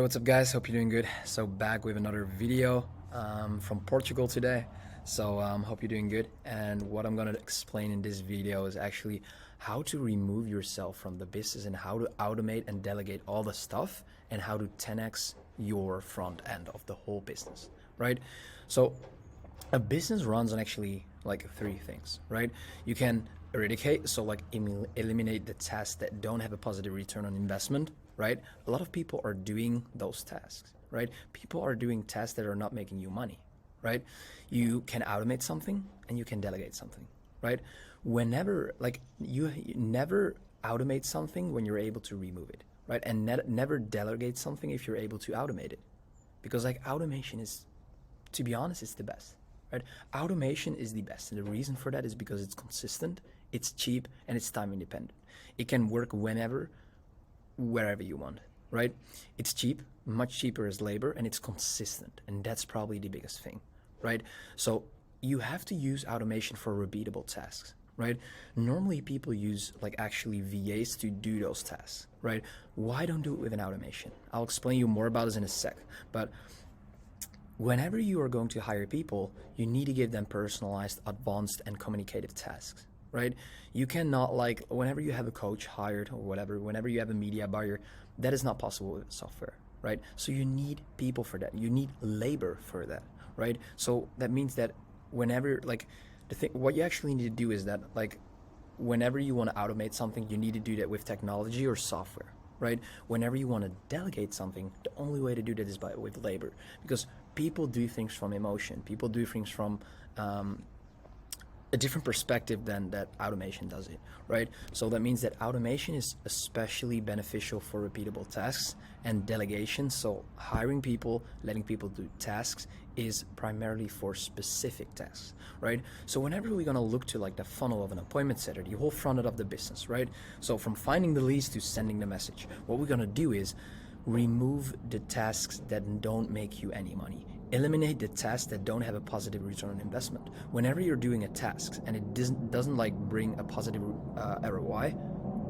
What's up guys, hope you're doing good. So back with another video from Portugal today. So hope you're doing good, and what I'm gonna explain in this video is actually how to remove yourself from the business and how to automate and delegate all the stuff and how to 10x your front end of the whole business, right? So a business runs on actually like three things, right? You can eradicate, so like eliminate the tasks that don't have a positive return on investment, right? A lot of people are doing those tasks, right? People are doing tasks that are not making you money, right? You can automate something and you can delegate something, right? Whenever, like, you never automate something when you're able to remove it, right? And never delegate something if you're able to automate it, because like automation is, to be honest, it's the best, right? Automation is the best, and the reason for that is because it's consistent, it's cheap, and it's time independent. It can work whenever, wherever you want, right? It's cheap, much cheaper as labor, and it's consistent, and that's probably the biggest thing, right? So you have to use automation for repeatable tasks, right? Normally people use like actually VAs to do those tasks, right? Why don't do it with an automation? I'll explain you more about this in a sec, but whenever you are going to hire people, you need to give them personalized, advanced, and communicative tasks, right? You cannot, like, whenever you have a coach hired or whatever, whenever you have a media buyer, that is not possible with software, right? So you need people for that. You need labor for that, right? So that means that whenever, like, what you actually need to do is that, like, whenever you want to automate something, you need to do that with technology or software, right? Whenever you want to delegate something, the only way to do that is with labor, because people do things from emotion. People do things from a different perspective than that automation does it, right? So that means that automation is especially beneficial for repeatable tasks, and delegation, so hiring people, letting people do tasks, is primarily for specific tasks, right? So whenever we're gonna look to like the funnel of an appointment setter, the whole front end of the business, right? So from finding the leads to sending the message, what we're gonna do is remove the tasks that don't make you any money. Eliminate the tasks that don't have a positive return on investment. Whenever you're doing a task and it doesn't like bring a positive ROI,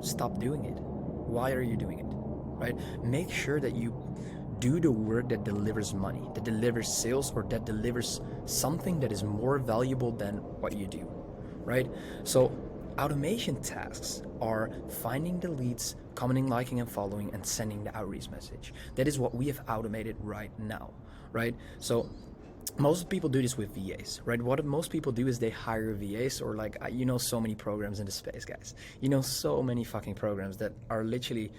stop doing it. Why are you doing it, right? Make sure that you do the work that delivers money, that delivers sales, or that delivers something that is more valuable than what you do, right? So automation tasks are finding the leads, commenting, liking, and following, and sending the outreach message. That is what we have automated right now, right? So most people do this with VAs, right? What most people do is they hire VAs, or like, you know, so many programs in the space, guys. You know, so many fucking programs that are literally,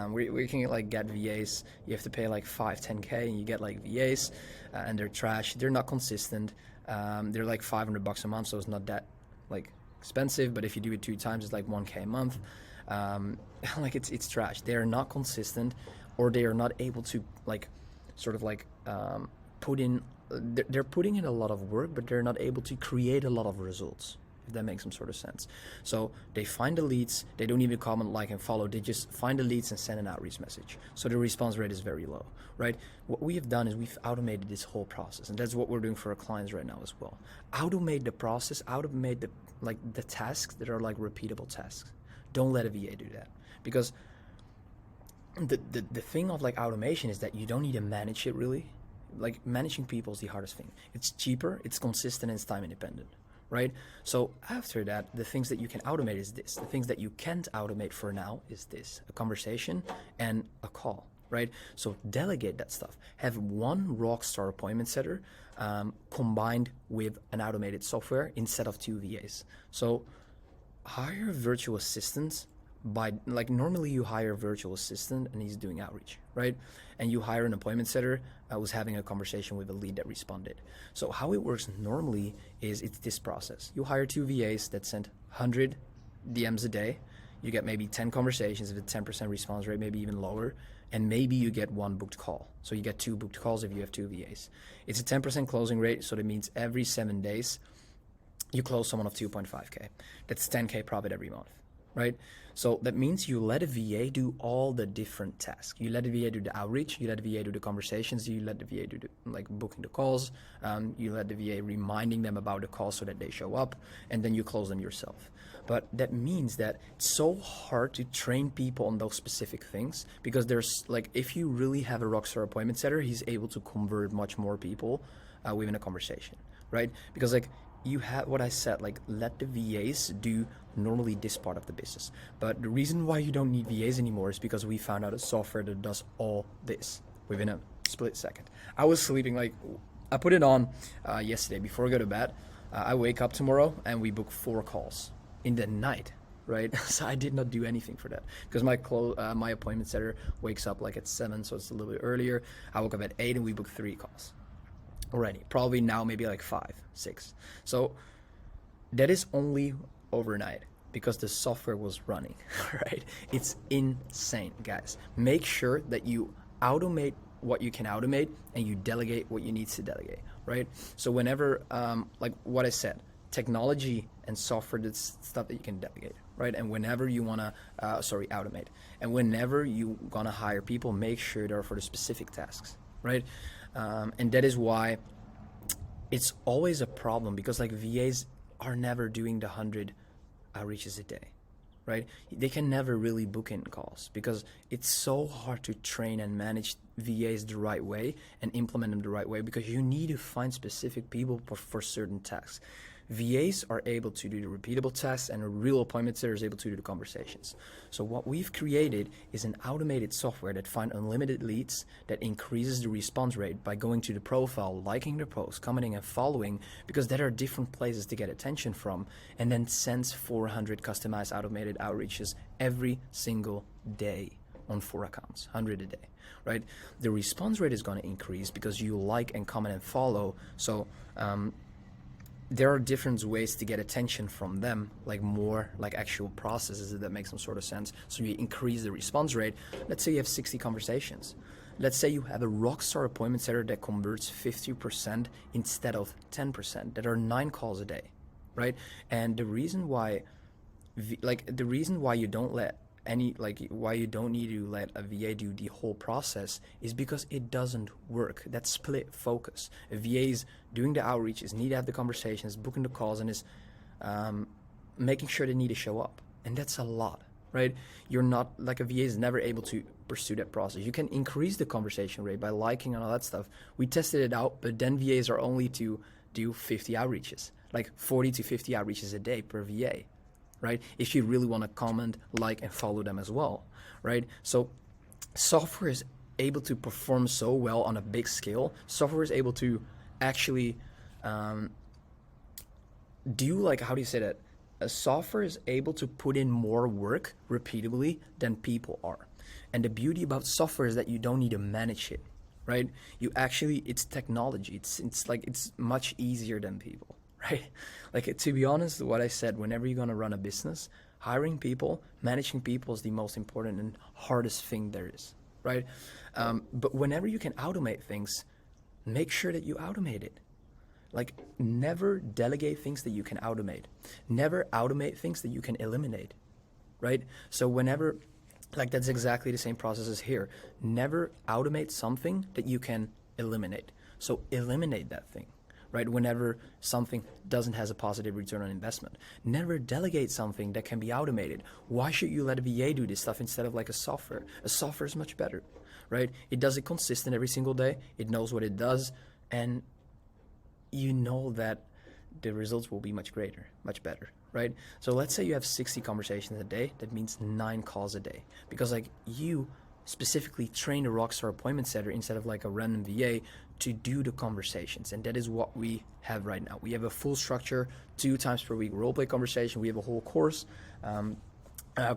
we can like get VAs. You have to pay like 5-10K and you get like VAs, and they're trash. They're not consistent. They're like $500 a month, so it's not that like expensive, but if you do it 2 times, it's like 1K a month. Like it's trash. They are not consistent, or they are not able to like sort of like put in, they're putting in a lot of work, but they're not able to create a lot of results, if that makes some sort of sense. So they find the leads, they don't even comment, like, and follow, they just find the leads and send an outreach message. So the response rate is very low, right? What we have done is we've automated this whole process, and that's what we're doing for our clients right now as well. Automate the process, automate the tasks that are like repeatable tasks. Don't let a VA do that, because the thing of like automation is that you don't need to manage it really. Like, managing people is the hardest thing. It's cheaper, it's consistent, and it's time independent, right? So after that, the things that you can automate is this. The things that you can't automate for now is this: a conversation and a call, right? So delegate that stuff. Have one rock star appointment setter combined with an automated software instead of 2 VAs. So hire virtual assistants. By, like, normally you hire a virtual assistant and he's doing outreach, right? And you hire an appointment setter who's having a conversation with a lead that responded. So how it works normally is it's this process. You hire 2 VAs that send 100 DMs a day. You get maybe 10 conversations with a 10% response rate, maybe even lower, and maybe you get 1 booked call. So you get 2 booked calls if you have 2 VAs. It's a 10% closing rate, so that means every 7 days you close someone of 2.5K. That's 10K profit every month, right? So that means you let a VA do all the different tasks. You let the VA do the outreach, you let the VA do the conversations, you let the VA do the, like booking the calls, you let the VA reminding them about the call so that they show up, and then you close them yourself. But that means that it's so hard to train people on those specific things, because there's like, if you really have a rockstar appointment setter, he's able to convert much more people within a conversation, right? Because like, you have what I said, like let the VAs do normally this part of the business. But the reason why you don't need VAs anymore is because we found out a software that does all this within a split second. I was sleeping, like I put it on yesterday before I go to bed. I wake up tomorrow and we book 4 calls in the night, right? So I did not do anything for that, because my appointment setter wakes up like at 7, so it's a little bit earlier. I woke up at 8 and we booked 3 calls already. Probably now maybe like 5, 6. So that is only overnight because the software was running, right? It's insane, guys. Make sure that you automate what you can automate and you delegate what you need to delegate, right? So whenever, like what I said, technology and software, that's stuff that you can delegate, right? And whenever you wanna, automate. And whenever you gonna hire people, make sure they're for the specific tasks, right? And that is why it's always a problem, because like VAs are never doing the 100 outreaches a day, right? They can never really book in calls because it's so hard to train and manage VAs the right way and implement them the right way, because you need to find specific people for certain tasks. VAs are able to do the repeatable tasks, and a real appointment setter is able to do the conversations. So what we've created is an automated software that finds unlimited leads, that increases the response rate by going to the profile, liking the post, commenting and following, because there are different places to get attention from, and then sends 400 customized automated outreaches every single day on 4 accounts, 100 a day, right? The response rate is going to increase because you like and comment and follow. So there are different ways to get attention from them, like more like actual processes that make some sort of sense. So you increase the response rate. Let's say you have 60 conversations. Let's say you have a rockstar appointment setter that converts 50% instead of 10%. That are 9 calls a day, right? And the reason why, you don't let why you don't need to let a VA do the whole process is because it doesn't work. That split focus. A VA is doing the outreach, is need to have the conversations, booking the calls, and is making sure they need to show up. And that's a lot, right? You're not, like a VA is never able to pursue that process. You can increase the conversation rate by liking and all that stuff. We tested it out, but then VAs are only to do 50 outreaches, like 40 to 50 outreaches a day per VA. Right? If you really want to comment, like, and follow them as well, right? So software is able to perform so well on a big scale. Software is able to actually do, like, how do you say that? A software is able to put in more work repeatedly than people are. And the beauty about software is that you don't need to manage it, right? You actually, it's technology. It's much easier than people. Right? Like, to be honest, what I said, whenever you're going to run a business, hiring people, managing people is the most important and hardest thing there is, right? But whenever you can automate things, make sure that you automate it. Like, never delegate things that you can automate. Never automate things that you can eliminate, right? So whenever, like, that's exactly the same process as here. Never automate something that you can eliminate. So eliminate that thing. Right? Whenever something doesn't has a positive return on investment. Never delegate something that can be automated. Why should you let a VA do this stuff instead of like a software? A software is much better, right? It does it consistent every single day. It knows what it does, and you know that the results will be much greater, much better, right? So let's say you have 60 conversations a day. That means 9 calls a day, because like you specifically train a rockstar appointment setter instead of like a random VA to do the conversations. And that is what we have right now. We have a full structure, 2 times per week roleplay conversation. We have a whole course,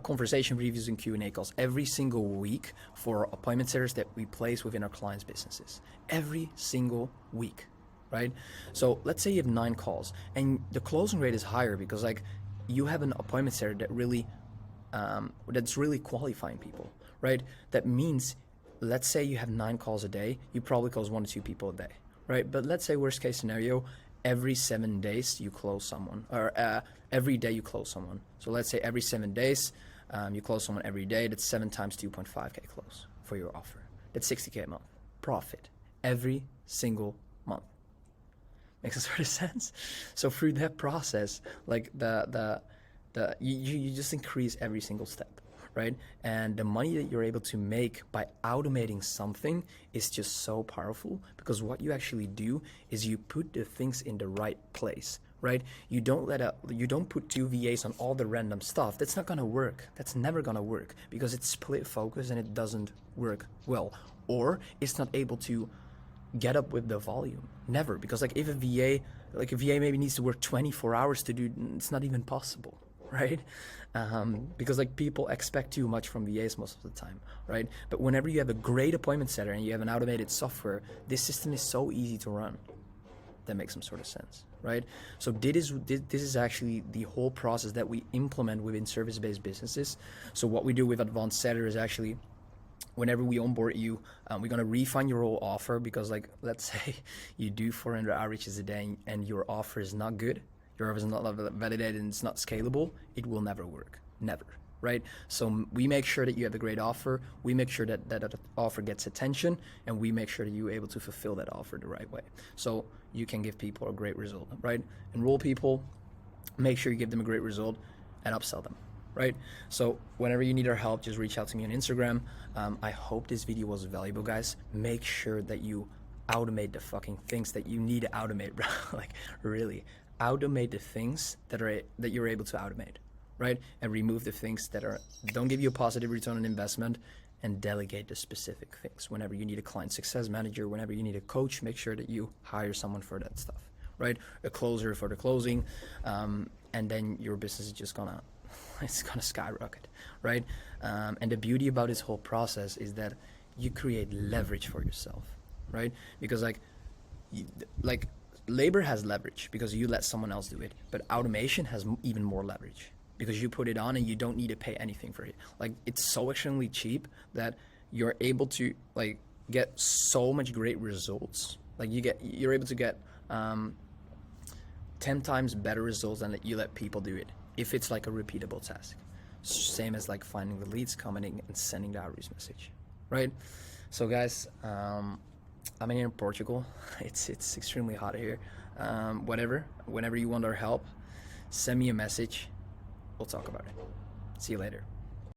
conversation reviews and Q&A calls every single week for appointment setters that we place within our clients' businesses. Every single week, right? So let's say you have 9 calls and the closing rate is higher because like you have an appointment setter that really that's really qualifying people, right? That means, let's say you have 9 calls a day, you probably close 1 to 2 people a day, right? But let's say worst case scenario, every 7 days you close someone, or every day you close someone. So let's say every 7 days you close someone every day. That's 7 times 2.5k close for your offer. That's 60k a month profit every single month. Makes sort of sense. So through that process, like you just increase every single step, right? And the money that you're able to make by automating something is just so powerful, because what you actually do is you put the things in the right place, right? You don't put 2 VAs on all the random stuff. That's not gonna work. That's never gonna work, because it's split focus and it doesn't work well, or it's not able to get up with the volume. Never. Because like if a VA maybe needs to work 24 hours to do, it's not even possible, right? Because like people expect too much from VAs most of the time, right? But whenever you have a great appointment setter and you have an automated software, this system is so easy to run. That makes some sort of sense, right? So this is actually the whole process that we implement within service-based businesses. So what we do with Advanced Setter is actually, whenever we onboard you, we're gonna refine your whole offer, because like, let's say you do 400 outreaches a day and your offer is not good, your offer is not validated and it's not scalable, it will never work, never, right? So we make sure that you have a great offer, we make sure that that offer gets attention, and we make sure that you're able to fulfill that offer the right way. So you can give people a great result, right? Enroll people, make sure you give them a great result, and upsell them, right? So whenever you need our help, just reach out to me on Instagram. I hope this video was valuable, guys. Make sure that you automate the fucking things that you need to automate, bro. Like, really, automate the things that you're able to automate, right? And remove the things that don't give you a positive return on investment, and delegate the specific things. Whenever you need a client success manager, whenever you need a coach, make sure that you hire someone for that stuff, right? A closer for the closing, and then your business is just gonna skyrocket, right? And the beauty about this whole process is that you create leverage for yourself, right? Because like labor has leverage because you let someone else do it, but automation has even more leverage because you put it on and you don't need to pay anything for it. Like, it's so extremely cheap that you're able to like get so much great results. Like you're able to get 10 times better results than you let people do it, if it's like a repeatable task. Same as like finding the leads, commenting, and sending the outreach message, right? So guys, I'm in Portugal. It's extremely hot here. Whenever you want our help, send me a message. We'll talk about it. See you later.